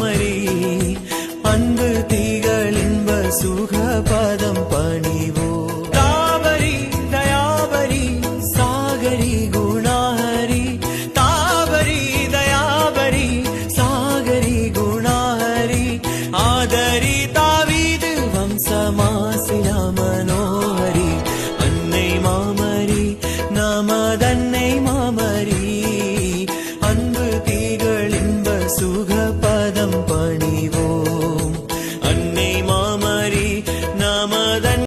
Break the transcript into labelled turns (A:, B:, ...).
A: குணாஹரி அன்பு தீகள் இன்ப சுக பதம் பணிவோ தாவரி தயாவரி சாகரி குணாஹரி தாவரி தயாவரி சாகரி குணாஹரி ஆதரி